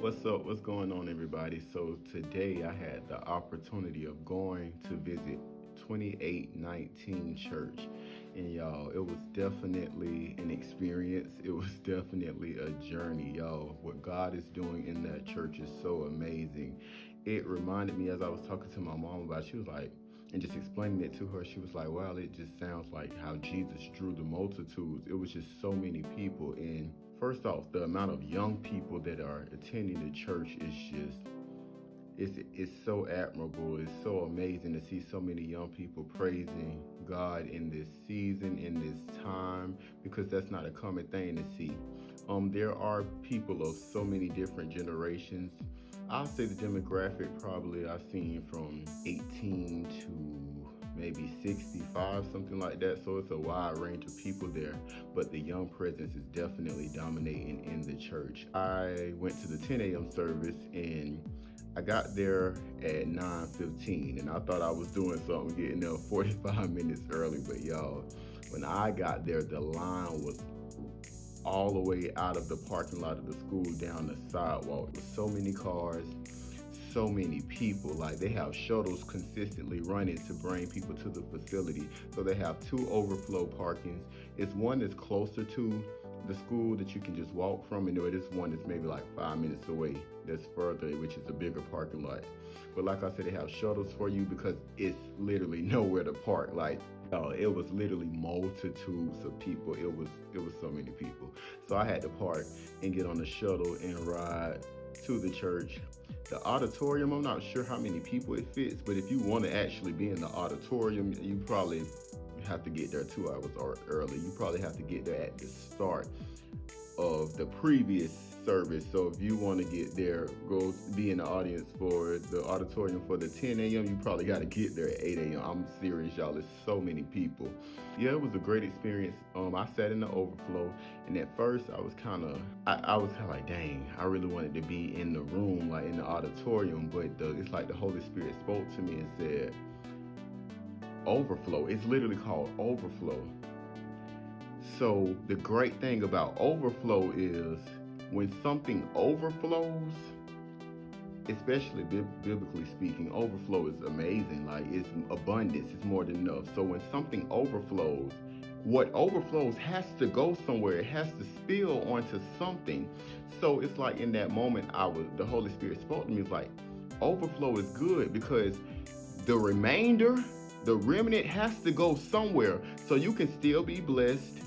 What's up? What's going on, everybody? So today I had the opportunity of going to visit 2819 Church. And y'all, it was definitely an experience. It was definitely a journey, y'all. What God is doing in that church is so amazing. It reminded me, as I was talking to my mom about it, she was like, and just explaining it to her, she was like, wow, it just sounds like how Jesus drew the multitudes. It was just so many people. And first off, the amount of young people that are attending the church is just, it's so admirable. It's so amazing to see so many young people praising God in this season, in this time, because that's not a common thing to see. There are people of so many different generations. I'll say the demographic probably I've seen from 18 to maybe 65, something like that. So it's a wide range of people there, but the young presence is definitely dominating in the church. I went to the 10 a.m. service and I got there at 9:15, and I thought I was doing something getting there 45 minutes early, but y'all, when I got there, the line was all the way out of the parking lot of the school down the sidewalk. With so many cars, so many people. Like, they have shuttles consistently running to bring people to the facility. So they have two overflow parkings. It's one that's closer to the school that you can just walk from, and this one that's maybe like 5 minutes away that's further, which is a bigger parking lot. But like I said, they have shuttles for you because it's literally nowhere to park. Like, it was literally multitudes of people. It was so many people. So I had to park and get on the shuttle and ride to the church. The auditorium, I'm not sure how many people it fits, but if you want to actually be in the auditorium, you probably have to get there 2 hours early. You probably have to get there at the start of the previous service. So if you want to get there, go be in the audience for the auditorium for the 10 a.m., you probably got to get there at 8 a.m. I'm serious, y'all. There's so many people. Yeah, it was a great experience. I sat in the overflow, and at first I was kind of like, dang, I really wanted to be in the room, like in the auditorium, but it's like the Holy Spirit spoke to me and said, overflow. It's literally called overflow. So the great thing about overflow is when something overflows, especially biblically speaking, overflow is amazing. Like, it's abundance, it's more than enough. So when something overflows, what overflows has to go somewhere. It has to spill onto something. So it's like in that moment, the Holy Spirit spoke to me. It's like, overflow is good because the remainder, the remnant has to go somewhere. So you can still be blessed.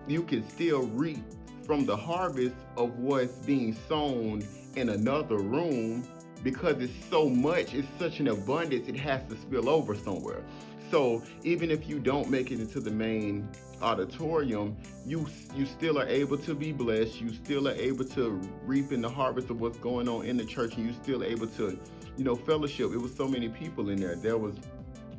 You can still reap from the harvest of what's being sown in another room, because it's so much, it's such an abundance, it has to spill over somewhere. So even if you don't make it into the main auditorium, you still are able to be blessed. You still are able to reap in the harvest of what's going on in the church, and you still able to, fellowship. It was so many people in there. There was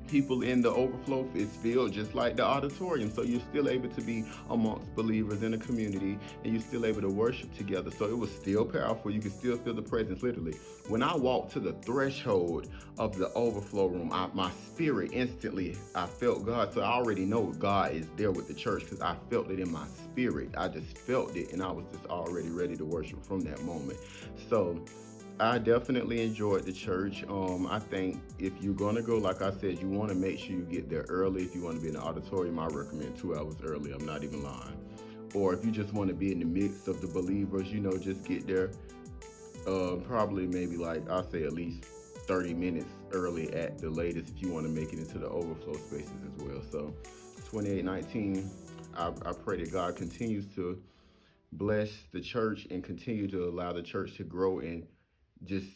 people in the overflow. It's filled just like the auditorium. So you're still able to be amongst believers in the community, and you're still able to worship together. So it was still powerful. You can still feel the presence, literally. When I walked to the threshold of the overflow room, my spirit instantly, I felt God. So I already know God is there with the church because I felt it in my spirit. I just felt it, and I was just already ready to worship from that moment. So I definitely enjoyed the church. I think if you're gonna go, like I said, you want to make sure you get there early. If you want to be in the auditorium, I recommend 2 hours early. I'm not even lying. Or if you just want to be in the midst of the believers, just get there. Probably maybe like, I'll say at least 30 minutes early at the latest if you want to make it into the overflow spaces as well. So 2819, I pray that God continues to bless the church and continue to allow the church to grow and just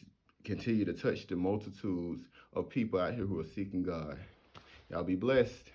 continue to touch the multitudes of people out here who are seeking God. Y'all be blessed.